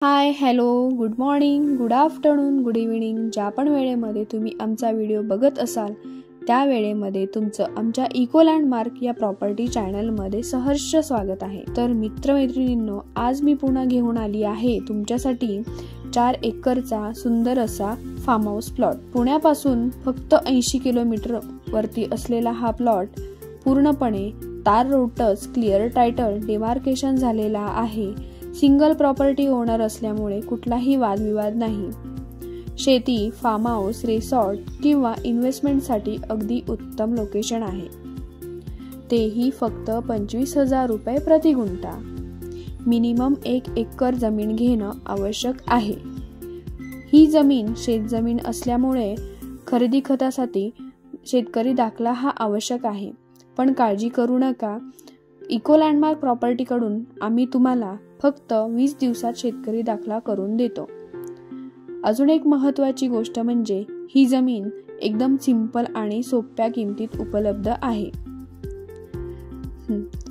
हाय, hello, good morning, good afternoon, good evening. ज्या पण वेळेमध्ये तुम्ही आमचा व्हिडिओ बघत असाल त्या वेळेमध्ये तुमचं आमच्या इको लँडमार्क या प्रॉपर्टी चॅनलमध्ये सहर्ष स्वागत आहे. तर मित्रमैत्रिणींनो, आज मी पुन्हा घेऊन आली आहे तुमच्यासाठी 4 एकरचा सुंदर असा फार्म हाऊस प्लॉट. पुण्यापासून फक्त 80 किलोमीटर वरती असलेला हा प्लॉट पूर्णपणे तार road touch, clear title, demarcation झालेला आहे. सिंगल प्रॉपर्टी ओनर असल्यामुळे कुठलाही वादविवाद नाही. शेती, फार्म हाऊस, रिसॉर्ट किंवा इन्व्हेस्टमेंटसाठी अगदी उत्तम लोकेशन आहे. तेही फक्त 25,000 रुपये प्रति गुंठा. मिनिमम 1 एकर जमीन घेणं आवश्यक आहे. ही जमीन शेतजमीन असल्यामुळे खरेदी खतासाठी शेतकरी दाखला हा आवश्यक आहे. पण काळजी करू नका, इको लँडमार्क प्रॉपर्टीकडून आम्ही तुम्हाला फक्त 20 दिवसात शेतकरी दाखला करून देतो. अजून एक महत्त्वाची गोष्ट म्हणजे ही जमीन एकदम सिंपल आणि सोप्या किमतीत उपलब्ध आहे.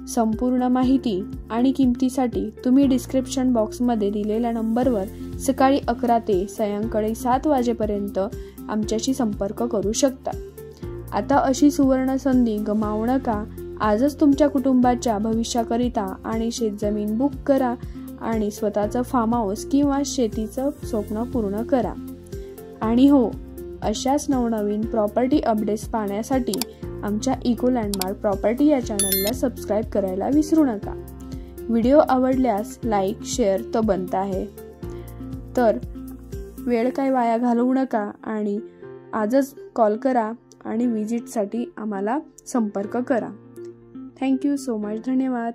संपूर्ण माहिती आणि किमतीसाठी तुम्ही डिस्क्रिप्शन बॉक्समध्ये दिलेल्या नंबरवर सकाळी 11 ते सायंकाळी 7 वाजेपर्यंत आमच्याशी संपर्क करू शकता. आता अशी सुवर्ण संधी गमावू नका. आजच तुमच्या कुटुंबाच्या भविष्याकरिता आणि शेतजमीन बुक करा आणि स्वतःचं फार्म हाऊस किंवा शेतीचं स्वप्न पूर्ण करा. आणि हो, अशाच नवनवीन प्रॉपर्टी अपडेट्स पाहण्यासाठी आमच्या इको लँडमार्क प्रॉपर्टी या चॅनलला सबस्क्राईब करायला विसरू नका. व्हिडिओ आवडल्यास लाईक, शेअर तो बनता आहे. तर वेळ काय वाया घालवू नका आणि आजच कॉल करा आणि विजिटसाठी आम्हाला संपर्क करा. Thank you so much. धन्यवाद.